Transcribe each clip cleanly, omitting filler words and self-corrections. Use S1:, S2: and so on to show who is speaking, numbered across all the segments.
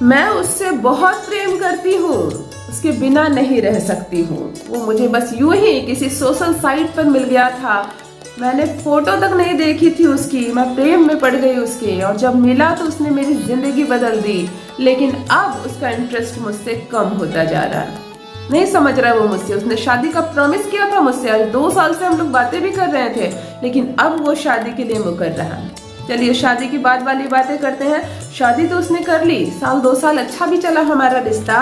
S1: मैं उससे बहुत प्रेम करती हूँ, उसके बिना नहीं रह सकती हूँ। वो मुझे बस यूं ही किसी सोशल साइट पर मिल गया था, मैंने फोटो तक नहीं देखी थी उसकी, मैं प्रेम में पड़ गई उसके, और जब मिला तो उसने मेरी जिंदगी बदल दी। लेकिन अब उसका इंटरेस्ट मुझसे कम होता जा रहा है, नहीं समझ रहा है वो मुझसे। उसने शादी का प्रॉमिस किया था मुझसे, आज 2 साल से हम लोग बातें भी कर रहे थे, लेकिन अब वो शादी के लिए मुकर रहा है। चलिए शादी की बाद वाली बातें करते हैं। शादी तो उसने कर ली, 1-2 साल अच्छा भी चला हमारा रिश्ता।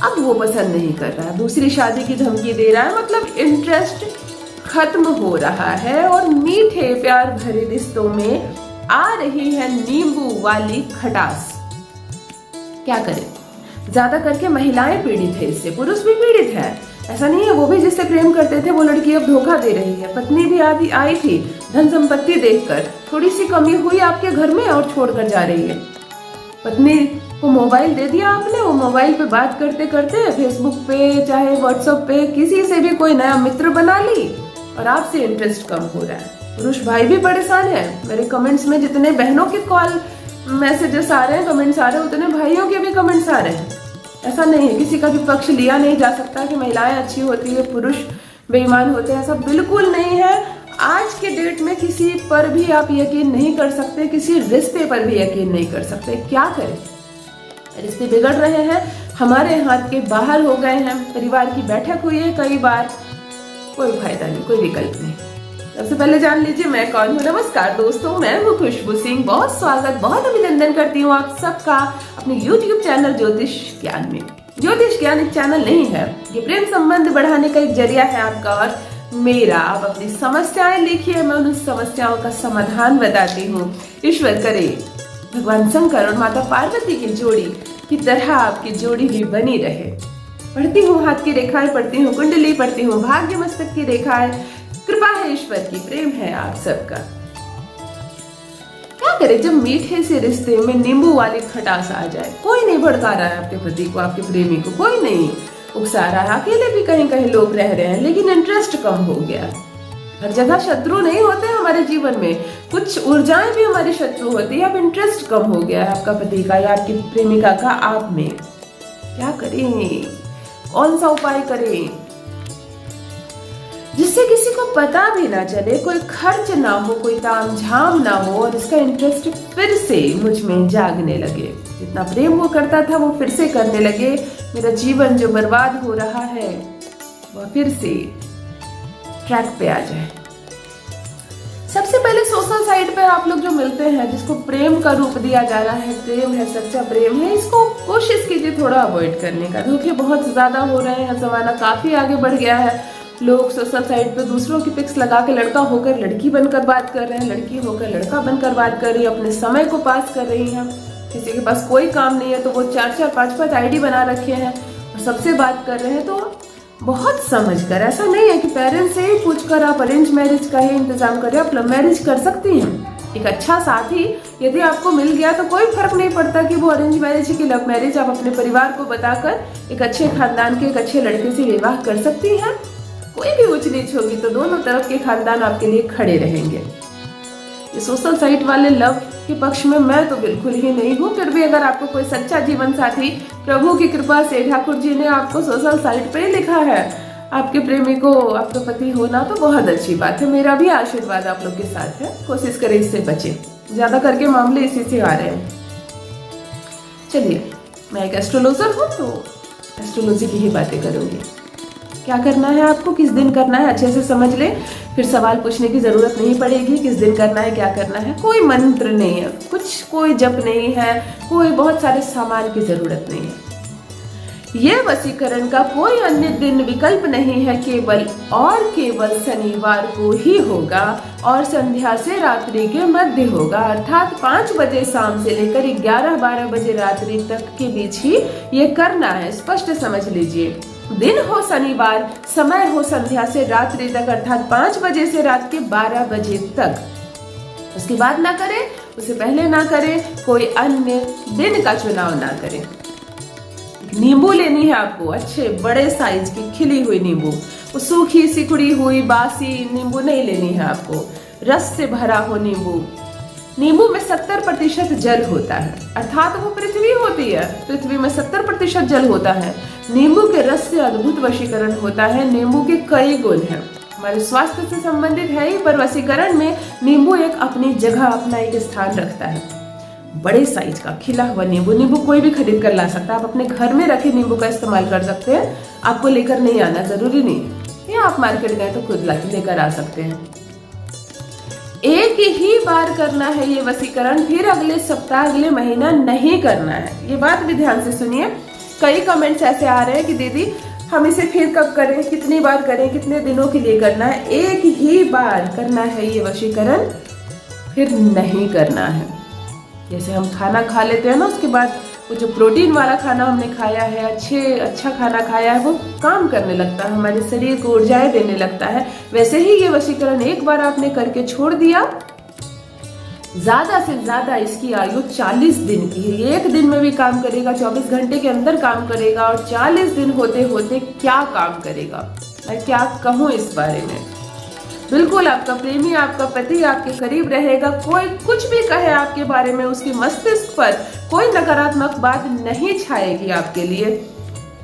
S1: अब वो पसंद नहीं कर रहा है, दूसरी शादी की धमकी दे रहा है, मतलब इंटरेस्ट खत्म हो रहा है। और मीठे प्यार भरे रिश्तों में आ रही है नींबू वाली खटास। क्या करें, ज्यादा करके महिलाएं पीड़ित है इससे, पुरुष भी पीड़ित है। ऐसा नहीं है, वो भी जिससे प्रेम करते थे वो लड़की अब धोखा दे रही है। पत्नी भी आदि आई थी धन संपत्ति देखकर, थोड़ी सी कमी हुई आपके घर में और छोड़कर जा रही है। पत्नी को मोबाइल दे दिया आपने, वो मोबाइल पे बात करते करते फेसबुक पे चाहे व्हाट्सएप पे किसी से भी कोई नया मित्र बना ली, और आपसे इंटरेस्ट कम हो रहा है। पुरुष भाई भी परेशान है। मेरे कमेंट्स में जितने बहनों के कॉल मैसेजेस आ रहे हैं, कमेंट्स आ रहे हैं, उतने भाइयों के भी कमेंट्स आ रहे हैं। ऐसा नहीं है, किसी का भी पक्ष लिया नहीं जा सकता कि महिलाएं अच्छी होती है पुरुष बेईमान होते हैं, ऐसा बिल्कुल नहीं है। आज के डेट में किसी पर भी आप यकीन नहीं कर सकते, किसी रिश्ते पर भी यकीन नहीं कर सकते। क्या करें, रिश्ते बिगड़ रहे हैं, हमारे हाथ के बाहर हो गए हैं। परिवार की बैठक हुई है कई बार, कोई फायदा नहीं, कोई विकल्प नहीं। सबसे पहले जान लीजिए मैं कौन हूँ। नमस्कार दोस्तों, मैं हूँ खुशबू सिंह। बहुत स्वागत, बहुत अभिनंदन करती हूँ आप सबका अपने YouTube चैनल ज्योतिष ज्ञान में। ज्योतिष ज्ञान एक चैनल नहीं है, ये प्रेम संबंध बढ़ाने का एक जरिया है आपका और मेरा। आप अपनी समस्याएं लिखिए, मैं उन समस्याओं का समाधान बताती हूँ। ईश्वर करे भगवान शंकर और माता पार्वती की जोड़ी की तरह आपकी जोड़ी भी बनी रहे। पढ़ती हूँ हाथ की रेखाएं, पढ़ती हूँ कुंडली, पढ़ती हूँ भाग्य मस्तक की रेखाएं। कृपा है ईश्वर की, प्रेम है आप सबका। क्या करें जब मीठे से रिश्ते में नींबू वाली खटास आ जाए। कोई नहीं भड़का रहा है आपके पति को, आपके प्रेमी को कोई नहीं उकसा रहा है। अकेले भी कहीं कहीं लोग रह रहे हैं, लेकिन इंटरेस्ट कम हो गया। हर जगह शत्रु नहीं होते हमारे जीवन में, कुछ ऊर्जाएं भी हमारी शत्रु होती है। अब इंटरेस्ट कम हो गया है आपका पति का या आपकी प्रेमिका का आप में। क्या करें, कौन सा उपाय करें जिससे किसी को पता भी ना चले, कोई खर्च ना हो, कोई तामझाम ना हो, और इसका इंटरेस्ट फिर से मुझ में जागने लगे। जितना प्रेम वो करता था वो फिर से करने लगे। मेरा जीवन जो बर्बाद हो रहा है वह फिर से ट्रैक पे आ जाए। सबसे पहले सोशल साइट पर आप लोग जो मिलते हैं, जिसको प्रेम का रूप दिया जा रहा है, प्रेम है, सच्चा प्रेम है, इसको कोशिश कीजिए थोड़ा अवॉइड करने का। धोखे बहुत ज्यादा हो रहे हैं, जमाना काफी आगे बढ़ गया है। लोग सोशल साइट पे दूसरों की पिक्स लगा के लड़का होकर लड़की बनकर बात कर रहे हैं, लड़की होकर लड़का बनकर बात कर रही है, अपने समय को पास कर रही हैं। किसी के पास कोई काम नहीं है तो वो 4-4, 5-5 आईडी बना रखे हैं और सबसे बात कर रहे हैं। तो बहुत समझ कर, ऐसा नहीं है कि पेरेंट्स से ही पूछकर आप अरेंज मैरिज का ही इंतजाम करें, आप लव मैरिज कर सकती हैं। एक अच्छा साथी यदि आपको मिल गया तो कोई फर्क नहीं पड़ता कि वो अरेंज मैरिज है कि लव मैरिज। आप अपने परिवार को बताकर एक अच्छे खानदान के एक अच्छे लड़के से विवाह कर सकती हैं। कोई भी ऊंच नीच होगी तो दोनों तरफ के खानदान आपके लिए खड़े रहेंगे। ये सोशल साइट वाले लव के पक्ष में मैं तो बिल्कुल ही नहीं हूँ। फिर भी अगर आपको कोई सच्चा जीवन साथी प्रभु की कृपा से ठाकुर जी ने आपको सोशल साइट पे लिखा है, आपके प्रेमी को आपका पति होना, तो बहुत अच्छी बात है। मेरा भी आशीर्वाद आप लोग के साथ है। कोशिश करें इससे बचे, ज्यादा करके मामले इसी से आ रहे हैं। चलिए, मैं एक एस्ट्रोलॉजर हूँ तो एस्ट्रोलॉजी की ही बातें करूंगी। क्या करना है आपको, किस दिन करना है, अच्छे से समझ ले, फिर सवाल पूछने की जरूरत नहीं पड़ेगी। किस दिन करना है, क्या करना है, कोई मंत्र नहीं है, कोई जप नहीं है, कोई बहुत सारे सामान की जरूरत नहीं है। यह वशीकरण का कोई अन्य दिन विकल्प नहीं है, केवल शनिवार को ही होगा और संध्या से रात्रि के मध्य होगा, अर्थात 5 बजे शाम से लेकर 11-12 बजे रात्रि तक के बीच ही ये करना है। स्पष्ट समझ लीजिए, दिन हो शनिवार, समय हो संध्या से रात्रि तक, अर्थात 5 बजे से रात के 12 बजे तक। उसके बाद ना करें, उससे पहले ना करें, कोई अन्य दिन का चुनाव ना करें। नींबू लेनी है आपको, अच्छे बड़े साइज की खिली हुई नींबू। वो सूखी सिकुड़ी हुई बासी नींबू नहीं लेनी है आपको, रस से भरा हो नींबू। नींबू में 70% जल होता है, अर्थात वो पृथ्वी होती है, पृथ्वी में 70% जल होता है। नींबू के रस से अद्भुत वशीकरण होता है। नींबू के कई गुण हैं, हमारे स्वास्थ्य से संबंधित है ही, पर वशीकरण में नींबू एक अपनी जगह, अपना एक स्थान रखता है। बड़े साइज का खिला हुआ नींबू, नींबू कोई भी खरीद कर ला सकता है। आप अपने घर में रखे नींबू का इस्तेमाल कर सकते हैं, आपको लेकर नहीं आना जरूरी नहीं, या आप मार्केट गए तो खुद लेकर आ सकते हैं। एक ही बार करना है ये वशीकरण, फिर अगले सप्ताह, अगले महीना नहीं करना है। ये बात भी ध्यान से सुनिए। कई कमेंट्स ऐसे आ रहे हैं कि दीदी हम इसे फिर कब करें, कितनी बार करें, कितने दिनों के लिए करना है। एक ही बार करना है ये वशीकरण, फिर नहीं करना है। जैसे हम खाना खा लेते हैं ना, उसके बाद वो जो प्रोटीन वाला खाना हमने खाया है, अच्छा खाना खाया है, वो काम करने लगता है, हमारे शरीर को ऊर्जाएं देने लगता है। वैसे ही ये वशीकरण एक बार आपने करके छोड़ दिया, ज्यादा से ज्यादा इसकी आयु 40 दिन की है। एक दिन में भी काम करेगा, 24 घंटे के अंदर काम करेगा, और 40 दिन होते होते क्या काम करेगा, मैं क्या कहूँ इस बारे में। बिल्कुल आपका प्रेमी, आपका पति आपके करीब रहेगा। कोई कुछ भी कहे आपके बारे में, उसके मस्तिष्क पर कोई नकारात्मक बात नहीं छाएगी आपके लिए।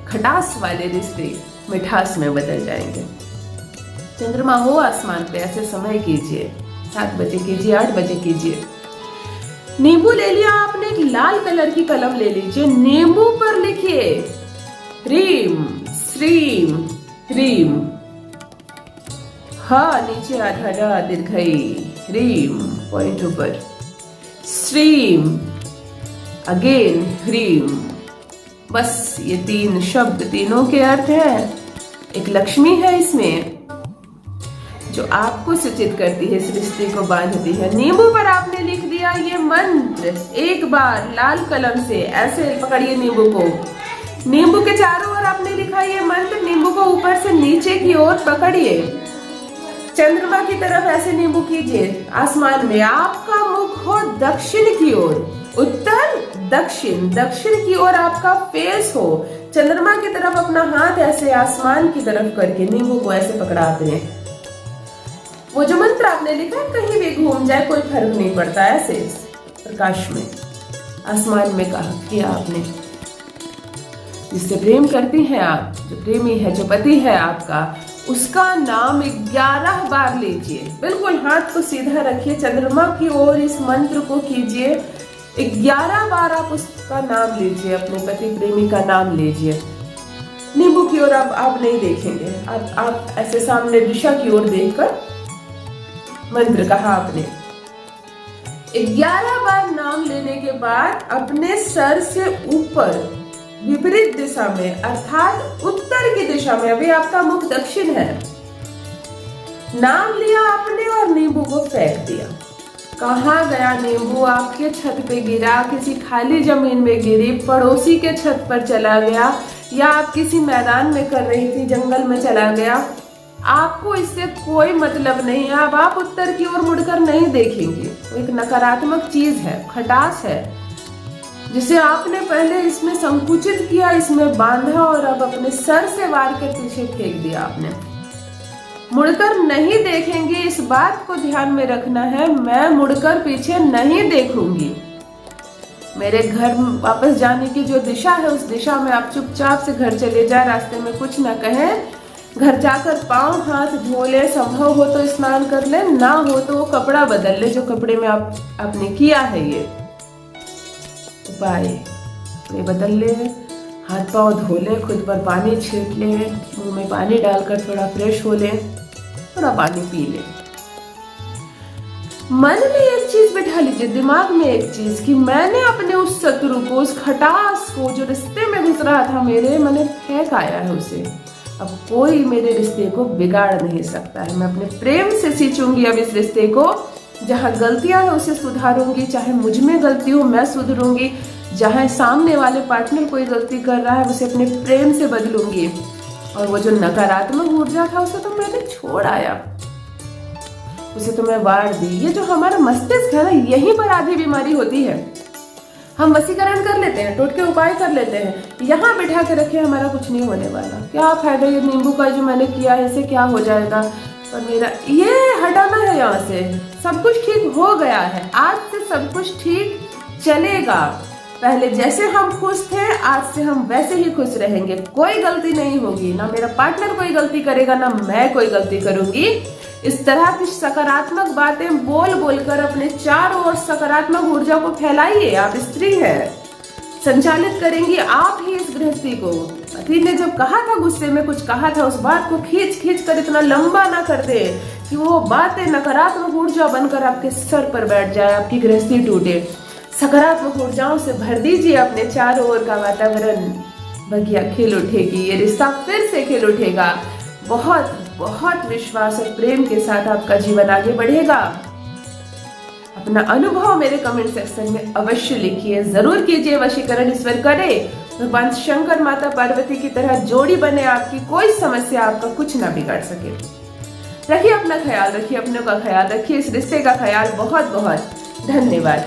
S1: खटास वाले रिश्ते मिठास में बदल जाएंगे। चंद्रमा हो आसमान पे, ऐसे समय कीजिए, 7 बजे कीजिए, 8 बजे कीजिए। नींबू ले लिया आपने, एक लाल कलर की कलम ले लीजिए, नींबू पर लिखिए ह्रीम श्रीम ह्रीम, हा नीचे आधा रा दीर्घई, ह्रीम पॉइंट ऊपर, श्रीम अगेन ह्रीम। बस ये 3 शब्द, तीनों के अर्थ है। एक लक्ष्मी है इसमें जो आपको सूचित करती है, इस रिश्ते को बांधती है। नींबू पर आपने लिख दिया ये मंत्र, एक बार लाल कलम से ऐसे पकड़िए नींबू को, नींबू के चारों ओर आपने लिखा ये मंत्र। नींबू को ऊपर से नीचे की ओर पकड़िए, चंद्रमा की तरफ ऐसे नींबू कीजिए आसमान में। आपका मुख हो दक्षिण की ओर, उत्तर दक्षिण, दक्षिण की ओर आपका फेस हो। चंद्रमा की तरफ अपना हाथ ऐसे आसमान की तरफ करके नींबू को ऐसे पकड़ाते हैं। वो जो मंत्र आपने लिखा है कहीं भी घूम जाए कोई फर्क नहीं पड़ता, ऐसे प्रकाश में आसमान में कहा किया आपने। जिससे प्रेम करती हैं आप, जो प्रेमी है, जो पति है आपका, उसका नाम 11 बार लीजिए। बिल्कुल हाथ को सीधा रखिए, चंद्रमा की ओर इस मंत्र को कीजिए। 11 बार आप उसका नाम लीजिए, अपने पति प्रेमी का नाम लीजिए। नींबू की ओर आप नहीं देखेंगे, आप ऐसे सामने दिशा की ओर देखकर मंत्र कहा आपने। 11 बार नाम लेने के बाद अपने सर से ऊपर विपरीत दिशा में, अर्थात उत्तर की दिशा में, अभी आपका मुख दक्षिण है, नाम लिया आपने और नींबू को फेंक दिया। कहाँ गया नींबू? आपके छत पे गिरा, किसी खाली जमीन में गिरी, पड़ोसी के छत पर चला गया, या आप किसी मैदान में कर रही थी, जंगल में चला गया। आपको इससे कोई मतलब नहीं है। अब आप उत्तर की ओर मुड़कर नहीं देखेंगे। एक नकारात्मक चीज है, खटास है, जिसे आपने पहले इसमें संकुचित किया, इसमें बांधा, और अब अपने सर से वार के पीछे फेंक दिया आपने। मुड़कर नहीं देखेंगे, इस बात को ध्यान में रखना है। मैं मुड़कर पीछे नहीं देखूंगी। मेरे घर वापस जाने की जो दिशा है, उस दिशा में आप चुपचाप से घर चले जाए, रास्ते में कुछ न कहें। घर जाकर पांव हाथ धो ले, संभव हो तो स्नान कर ले, ना हो तो कपड़ा बदल ले, जो कपड़े में आपने किया है ये उपाय, कपड़े बदल ले, हाथ पांव धो ले, खुद पर पानी छीट ले, मुंह में पानी डालकर थोड़ा फ्रेश हो ले, थोड़ा पानी पी ले। मन में एक चीज बिठा लीजिए, दिमाग में एक चीज, कि मैंने अपने उस शत्रु को, उस खटास को, जो रिश्ते में घुस रहा था मेरे, मैंने फेंक आया है उसे। अब कोई मेरे रिश्ते को बिगाड़ नहीं सकता है। मैं अपने प्रेम से सींचूंगी अब इस रिश्ते को। जहाँ गलतियां है उसे सुधारूंगी, चाहे मुझ में गलती हो मैं सुधरूंगी, जहाँ सामने वाले पार्टनर कोई गलती कर रहा है उसे अपने प्रेम से बदलूंगी, और वो जो नकारात्मक ऊर्जा था उसे तो मैंने छोड़ आया, उसे तो मैं वार दी। ये जो हमारा मस्तिष्क है ना, यहीं पर आधी बीमारी होती है। हम वशीकरण कर लेते हैं, टोटके उपाय कर लेते हैं, यहाँ बिठा के रखे हमारा कुछ नहीं होने वाला, क्या फायदा ये नींबू का जो मैंने किया है, इससे क्या हो जाएगा, और मेरा ये हटाना है यहाँ से। सब कुछ ठीक हो गया है, आज से सब कुछ ठीक चलेगा। पहले जैसे हम खुश थे, आज से हम वैसे ही खुश रहेंगे। कोई गलती नहीं होगी, ना मेरा पार्टनर कोई गलती करेगा, ना मैं कोई गलती करूंगी। इस तरह की सकारात्मक बातें बोल बोलकर अपने चारों ओर सकारात्मक ऊर्जा को फैलाइए। आप स्त्री हैं, संचालित करेंगी आप ही इस गृहस्थी को। पति ने जब कहा था, गुस्से में कुछ कहा था, उस बात को खींच खींच कर इतना लंबा ना कर दे कि वो बातें नकारात्मक ऊर्जा बनकर आपके सर पर बैठ जाए, आपकी गृहस्थी टूटे। सकारात्मक ऊर्जाओं से भर दीजिए अपने चारों ओर का वातावरण। बगिया खिल उठेगी, ये रिश्ता फिर से खिल उठेगा। बहुत बहुत विश्वास और प्रेम के साथ आपका जीवन आगे बढ़ेगा। अपना अनुभव मेरे कमेंट सेक्शन में अवश्य लिखिए, जरूर कीजिए। वशीकरण ईश्वर करे, भगवान शंकर माता पार्वती की तरह जोड़ी बने आपकी, कोई समस्या आपका कुछ ना बिगाड़ सके। रखिए अपना ख्याल, रखिए अपनों का ख्याल, रखिए इस रिश्ते का ख्याल। बहुत बहुत धन्यवाद।